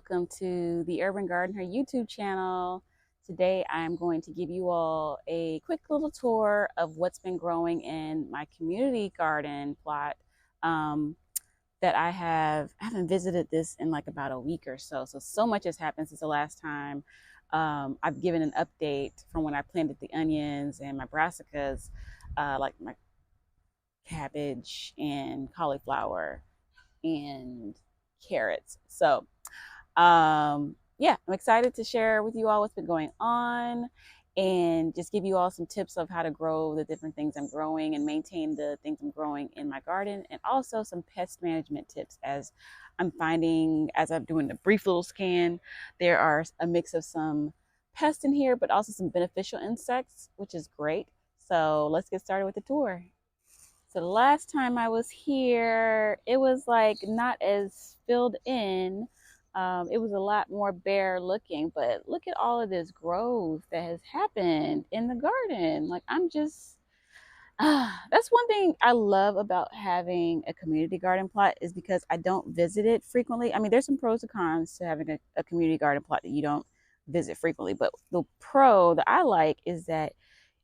welcome to the Urban GardenHER YouTube channel. Today I'm going to give you all a quick little tour of what's been growing in my community garden plot um, that I haven't visited this in like about a week or so. So much has happened since the last time I've given an update from when I planted the onions and my brassicas, like my cabbage and cauliflower and carrots. Yeah, I'm excited to share with you all what's been going on and just give you all some tips of how to grow the different things I'm growing and maintain the things I'm growing in my garden, and also some pest management tips as I'm finding, as I'm doing a brief little scan, there are a mix of some pests in here, but also some beneficial insects, which is great. So let's get started with the tour. So the last time I was here, it was like not as filled in. It was a lot more bare looking, but look at all of this growth that has happened in the garden. Like that's one thing I love about having a community garden plot, is because I don't visit it frequently. I mean, there's some pros and cons to having a community garden plot that you don't visit frequently, but the pro that I like is that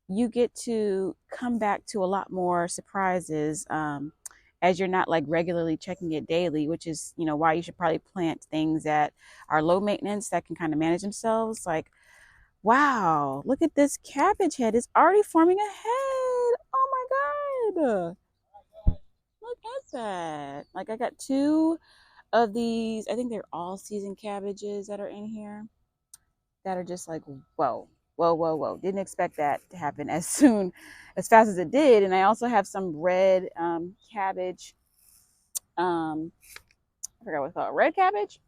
you get to come back to a lot more surprises, as you're not like regularly checking it daily, which is, why you should probably plant things that are low maintenance that can kind of manage themselves. Like, wow, look at this cabbage head. It's already forming a head. Oh my God. Look at that. Like, I got two of these. I think they're all season cabbages that are in here that are just like, whoa, whoa, whoa, whoa. Didn't expect that to happen as soon, as fast as it did. And I also have some red cabbage. I forgot what it's called. Red cabbage?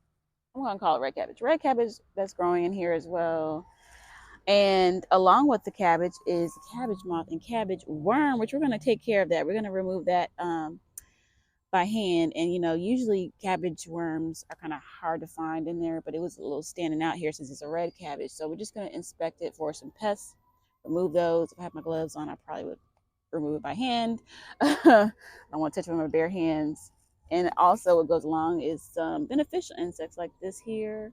I'm going to call it red cabbage. Red cabbage that's growing in here as well. And along with the cabbage is cabbage moth and cabbage worm, which we're going to take care of that. We're going to remove that by hand. And usually cabbage worms are kind of hard to find in there, but it was a little standing out here since it's a red cabbage. So we're just going to inspect it for some pests, remove those. If I had my gloves on, I probably would remove it by hand. I don't want to touch it with my bare hands. And also what goes along is some beneficial insects like this here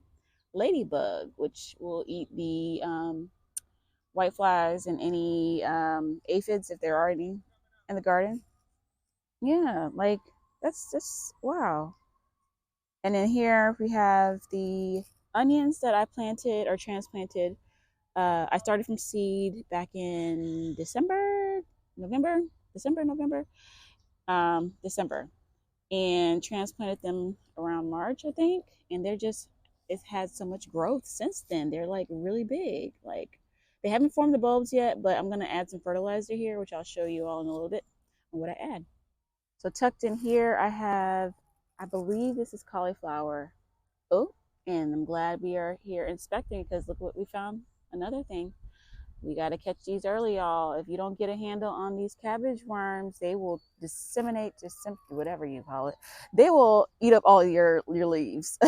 ladybug, which will eat the white flies and any aphids if there are any in the garden. Yeah, like that's just wow. And then here we have the onions that I planted or transplanted. I started from seed back in November, December, and transplanted them around March, I think. And it's had so much growth since then. They're like really big. Like, they haven't formed the bulbs yet, but I'm gonna add some fertilizer here, which I'll show you all in a little bit on what I add. So tucked in here, I have, I believe this is cauliflower. Oh, and I'm glad we are here inspecting, because look what we found. Another thing. We got to catch these early, y'all. If you don't get a handle on these cabbage worms, they will disseminate, whatever you call it. They will eat up all your leaves.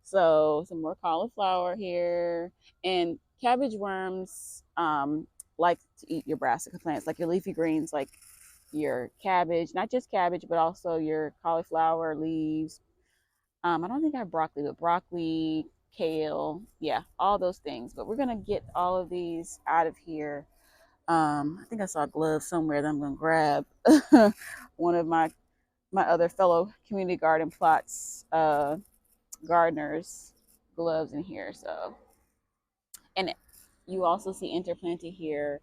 So some more cauliflower here. And cabbage worms like to eat your brassica plants, like your leafy greens, like your cabbage, not just cabbage, but also your cauliflower leaves. I don't think I have broccoli, but broccoli, kale, yeah, all those things. But we're gonna get all of these out of here. I think I saw a glove somewhere that I'm gonna grab. One of my other fellow community garden plots gardeners gloves in here. So, and you also see interplanted here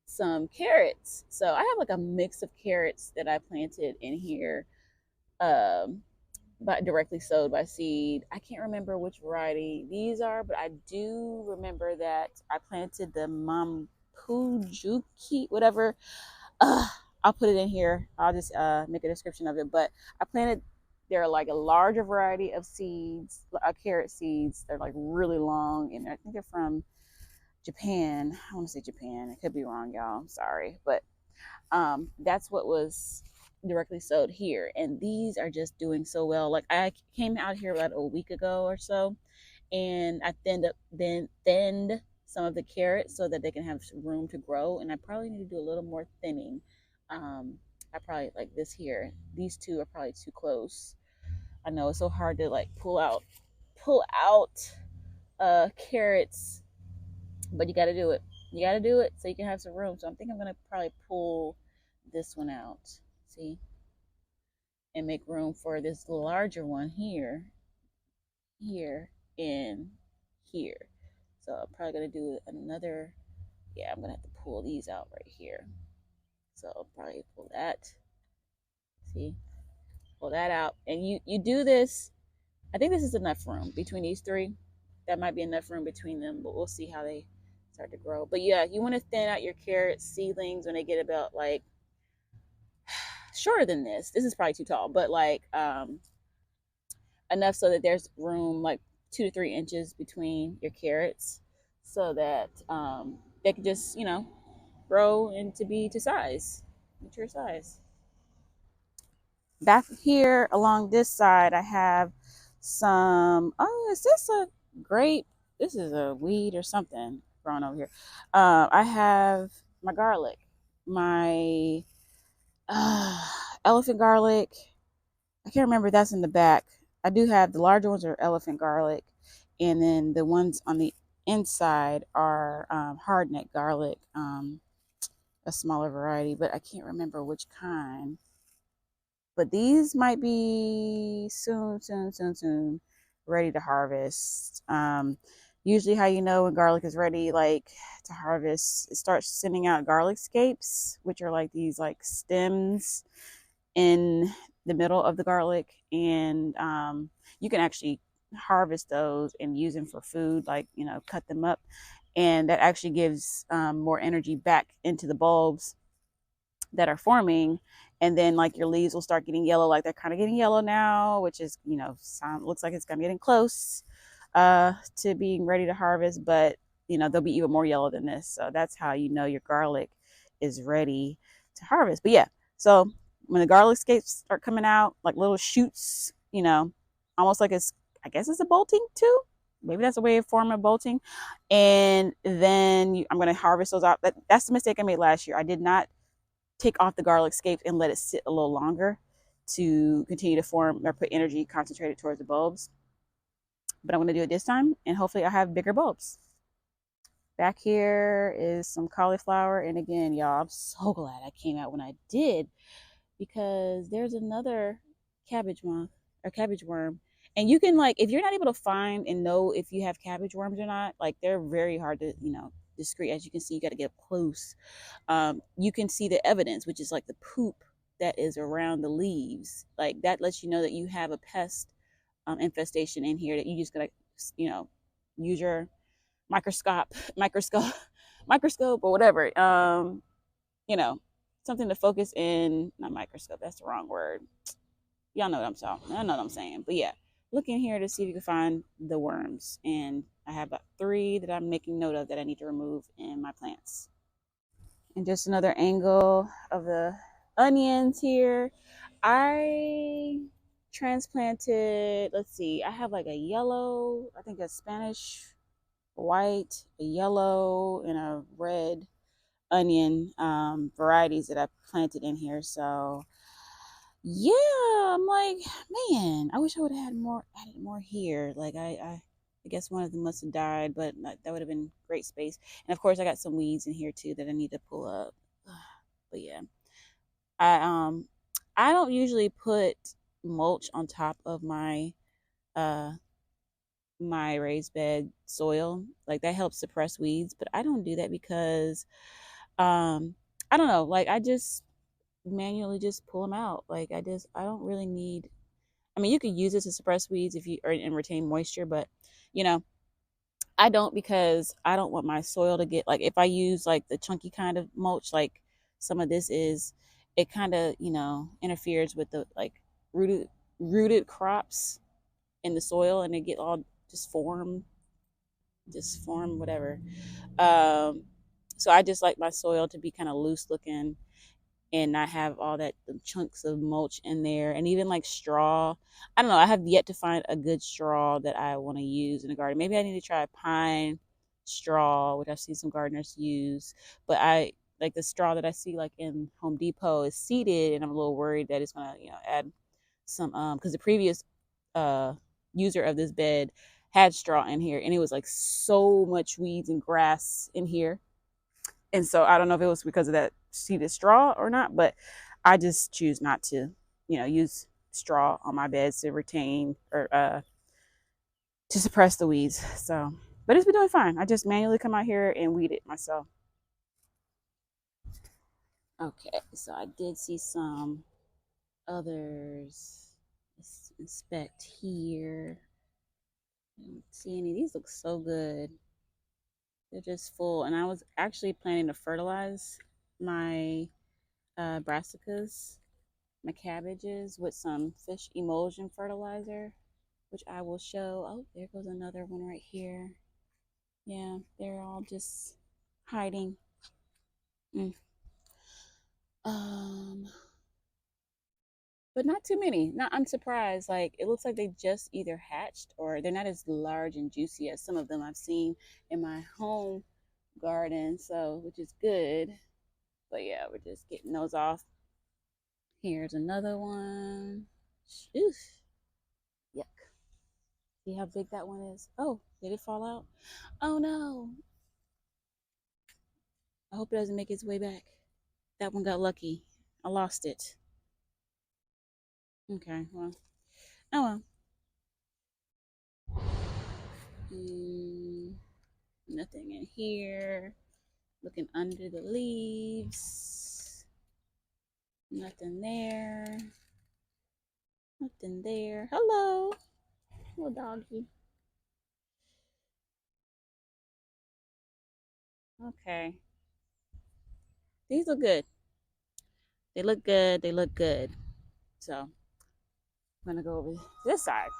some carrots. So I have like a mix of carrots that I planted in here. Um, but directly sowed by seed. I can't remember which variety these are, but I do remember that I planted the Mampujuki, whatever. Uh, I'll put it in here. I'll just make a description of it. But I planted, they're like a larger variety of seeds, carrot seeds. They're like really long, and I think they're from Japan. I want to say Japan. I could be wrong, y'all. I'm sorry. But that's what was directly sowed here, and these are just doing so well. Like, I came out here about a week ago or so, and I thinned some of the carrots so that they can have room to grow, and I probably need to do a little more thinning. I probably, like this here, these two are probably too close. I know it's so hard to like pull out carrots, but you got to do it. You got to do it so you can have some room. So I'm thinking I'm going to probably pull this one out. See? And make room for this larger one here, here, and here. So I'm probably going to do another, yeah, I'm going to have to pull these out right here. So I'll probably pull that. See? Pull that out. And you do this. I think this is enough room between these three. That might be enough room between them, but we'll see how they start to grow. But yeah, you want to thin out your carrot seedlings when they get about like shorter than this. This is probably too tall, but like enough so that there's room like 2 to 3 inches between your carrots, so that they can just grow into be to size, mature size. Back here along this side, I have some. Oh, is this a grape? This is a weed or something growing over here. I have my garlic, my uh, elephant garlic. I can't remember if that's in the back. I do have the larger ones are elephant garlic, and then the ones on the inside are hardneck garlic, a smaller variety, but I can't remember which kind. But these might be soon ready to harvest. Usually how you know when garlic is ready like to harvest, it starts sending out garlic scapes, which are like these like stems in the middle of the garlic. And you can actually harvest those and use them for food, like cut them up, and that actually gives more energy back into the bulbs that are forming. And then like your leaves will start getting yellow, like they're kind of getting yellow now, which is looks like it's kind of getting close to being ready to harvest. But they'll be even more yellow than this, so that's how you know your garlic is ready to harvest. But yeah, so when the garlic scapes start coming out like little shoots, almost like it's, I guess it's a bolting too, maybe that's a way of forming a bolting. And then I'm going to harvest those out. That's the mistake I made last year. I did not take off the garlic scape and let it sit a little longer to continue to form or put energy concentrated towards the bulbs. But I'm going to do it this time, and hopefully I'll have bigger bulbs. Back here is some cauliflower, and again, y'all, I'm so glad I came out when I did, because there's another cabbage moth or cabbage worm. And you can, like, if you're not able to find and know if you have cabbage worms or not, like they're very hard to discreet. As you can see, you got to get up close. You can see the evidence, which is like the poop that is around the leaves. Like that lets you know that you have a pest infestation in here, that you just gotta use your microscope microscope or whatever, you know something to focus in. Not microscope, that's the wrong word. Y'all know what I'm talking, I know what I'm saying. But yeah, look in here to see if you can find the worms, and I have about 3 that I'm making note of that I need to remove in my plants. And just another angle of the onions here. I transplanted, let's see, I have like a yellow, I think a Spanish white, a yellow, and a red onion varieties that I planted in here. So yeah, I'm like, man, I wish I would have had more, added more here. Like I guess one of them must have died, but that would have been great space. And of course, I got some weeds in here too that I need to pull up. But yeah, I um I don't usually put mulch on top of uh my raised bed soil. Like that helps suppress weeds, but I don't do that because um I don't know, like I just manually just pull them out. Like I don't really need, I mean, you could use it to suppress weeds if you or and retain moisture, but you know, I don't, because I don't want my soil to get, like if I use like the chunky kind of mulch like some of this is, it kind of, interferes with the like rooted crops in the soil, and they get all just form whatever. Um so I just like my soil to be kind of loose looking and not have all that chunks of mulch in there, and even like straw. I don't know, I have yet to find a good straw that I want to use in the garden. Maybe I need to try pine straw, which I've seen some gardeners use, but I like the straw that I see like in Home Depot is seeded, and I'm a little worried that it's gonna add some because the previous uh user of this bed had straw in here, and it was like so much weeds and grass in here. And so I don't know if it was because of that seeded straw or not, but I just choose not to, use straw on my beds to retain or to suppress the weeds. So, but it's been doing fine. I just manually come out here and weed it myself. Okay, so I did see some others. Let's inspect here. I don't see any. These look so good. They're just full. And I was actually planning to fertilize my brassicas, my cabbages, with some fish emulsion fertilizer, which I will show. Oh, there goes another one right here. Yeah, they're all just hiding. Mm. Um, but not too many. Not I'm surprised. Like it looks like they just either hatched or they're not as large and juicy as some of them I've seen in my home garden. So which is good. But yeah, we're just getting those off. Here's another one. Oof. Yuck. See how big that one is? Oh, did it fall out? Oh no. I hope it doesn't make its way back. That one got lucky. I lost it. Okay, well. Oh well. Mm, nothing in here. Looking under the leaves. Nothing there. Nothing there. Hello, little doggy. Okay. These look good. They look good. They look good. So I'm gonna go over this side.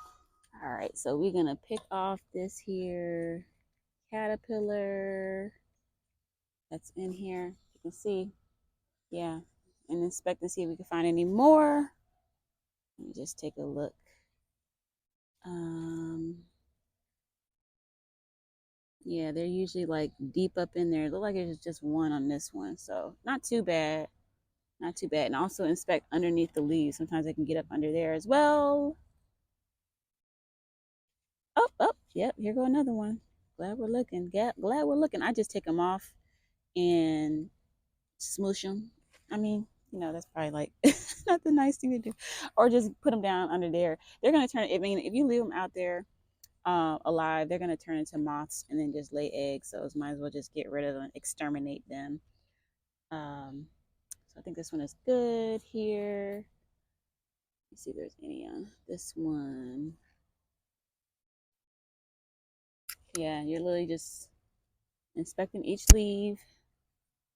All right. So we're gonna pick off this here caterpillar that's in here. You can see, yeah, and inspect and see if we can find any more. Let me just take a look. Um, yeah, they're usually like deep up in there. It look like there's just one on this one, so not too bad. Not too bad. And also inspect underneath the leaves. Sometimes they can get up under there as well. Oh, oh, yep. Here go another one. Glad we're looking. Glad we're looking. I just take them off and smoosh them. I mean, that's probably like not the nice thing to do, or just put them down under there. They're gonna turn. I mean, if you leave them out there alive, they're gonna turn into moths and then just lay eggs. So might as well just get rid of them, exterminate them. So I think this one is good here. Let's see if there's any on this one. Yeah, you're literally just inspecting each leaf,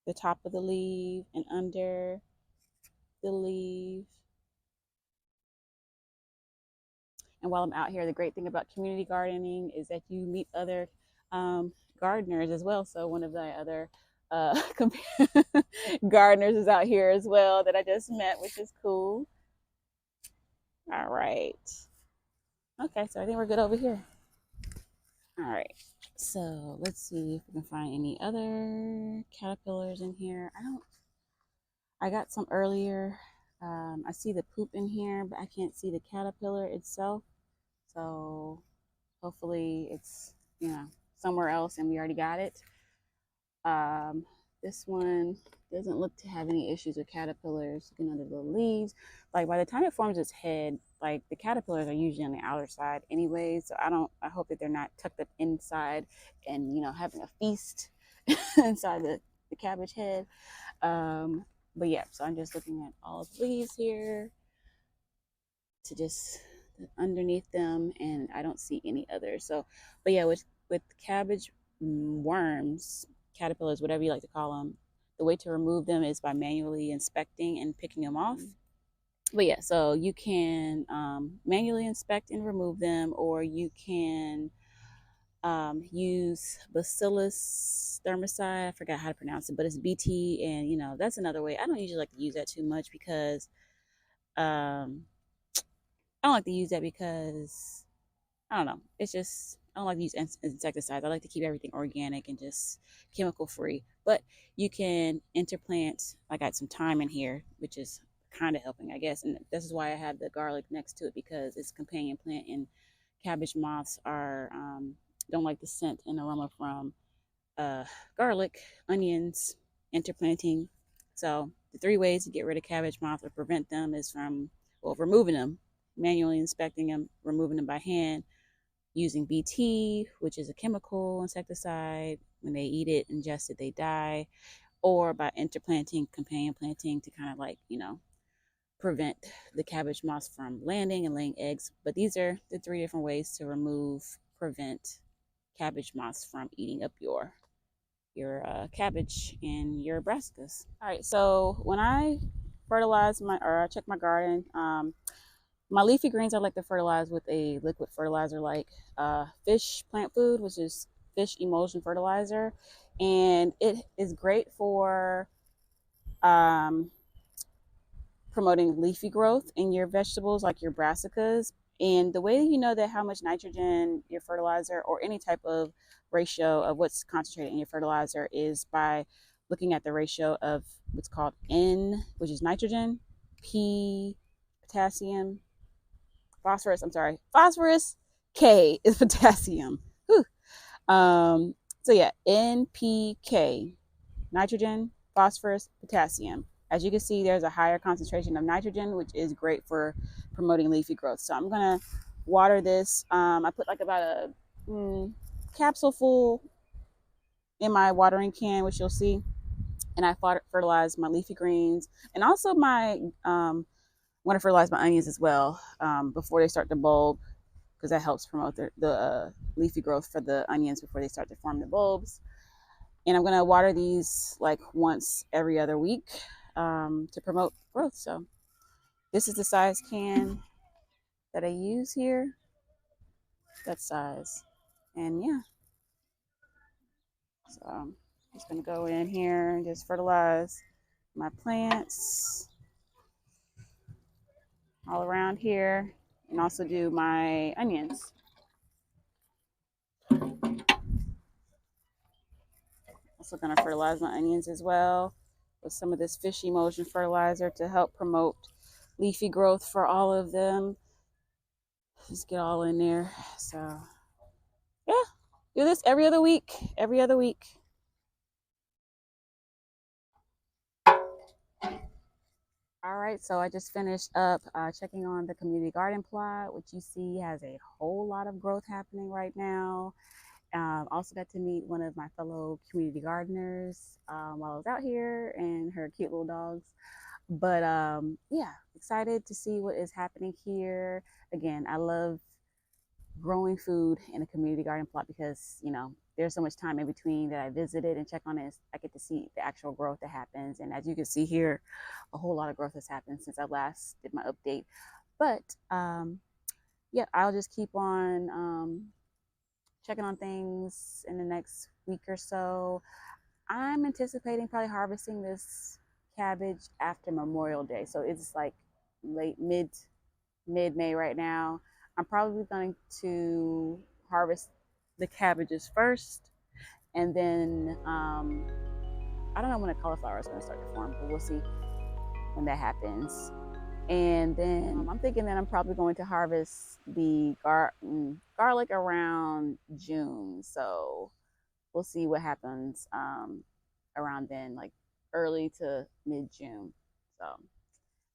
the top of the leaf, and under the leaf. And while I'm out here, the great thing about community gardening is that you meet other gardeners as well. So one of the other gardeners is out here as well that I just met, which is cool. All right. Okay, so I think we're good over here. All right. So let's see if we can find any other caterpillars in here. I got some earlier. I see the poop in here, but I can't see the caterpillar itself. So hopefully it's, somewhere else and we already got it. Um, this one doesn't look to have any issues with caterpillars looking under the leaves. Like by the time it forms its head, like the caterpillars are usually on the outer side anyway. So I hope that they're not tucked up inside and, having a feast inside the cabbage head. But yeah, so I'm just looking at all the leaves here to just underneath them, and I don't see any others. So, but yeah, with cabbage worms, caterpillars, whatever you like to call them, the way to remove them is by manually inspecting and picking them off. But yeah, so you can manually inspect and remove them, or you can use Bacillus thermicide. I forgot how to pronounce it, but it's BT, and that's another way. I don't usually like to use that too much because um, I don't like to use that because I don't know. It's just I don't like to use insecticides. I like to keep everything organic and just chemical free. But you can interplant. I got some thyme in here, which is kind of helping, I guess. And this is why I have the garlic next to it because it's a companion plant and cabbage moths are don't like the scent and aroma from garlic, onions, interplanting. So the three ways to get rid of cabbage moth or prevent them is from, well, removing them, manually inspecting them, removing them by hand, using BT, which is a chemical insecticide. When they eat it, ingest it, they die, or by interplanting, companion planting to kind of like, prevent the cabbage moths from landing and laying eggs. But these are the three different ways to prevent cabbage moths from eating up your cabbage and your brassicas. All right, so when I fertilize or check my garden, my leafy greens I like to fertilize with a liquid fertilizer like fish plant food, which is fish emulsion fertilizer, and it is great for um, promoting leafy growth in your vegetables like your brassicas. And the way you know that how much nitrogen your fertilizer or any type of ratio of what's concentrated in your fertilizer is by looking at the ratio of what's called N, which is nitrogen, P, potassium, phosphorus, K is potassium. Whew. So yeah, NPK, nitrogen, phosphorus, potassium. As you can see, there's a higher concentration of nitrogen, which is great for promoting leafy growth. So I'm gonna water this. I put like about a capsule full in my watering can, which you'll see. And I fertilize my leafy greens and also my want to fertilize my onions as well before they start to bulb, because that helps promote the leafy growth for the onions before they start to form the bulbs. And I'm going to water these like once every other week to promote growth. So this is the size can that I use here. That size. And yeah, so I'm just going to go in here and just fertilize my plants all around here and also do my onions. Also going to fertilize my onions as well with some of this fish emulsion fertilizer to help promote leafy growth for all of them. Just get all in there. So yeah, do this every other week. Every other week. All right, so I just finished up checking on the community garden plot, which you see has a whole lot of growth happening right now. Also got to meet one of my fellow community gardeners while I was out here and her cute little dogs. But yeah, excited to see what is happening here. Again, I love growing food in a community garden plot because, there's so much time in between that I visited and check on it. I get to see the actual growth that happens. And as you can see here, a whole lot of growth has happened since I last did my update. But yeah, I'll just keep on checking on things in the next week or so. I'm anticipating probably harvesting this cabbage after Memorial Day. So it's like late mid May right now. I'm probably going to harvest the cabbages first, and then I don't know when the cauliflower is going to start to form, but we'll see when that happens. And then I'm thinking that I'm probably going to harvest the garlic around June. So we'll see what happens around then, like early to mid June. So,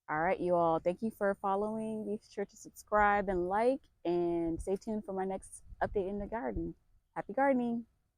all right, you all, thank you for following. Be sure to subscribe and like, and stay tuned for my next update in the garden. Happy gardening.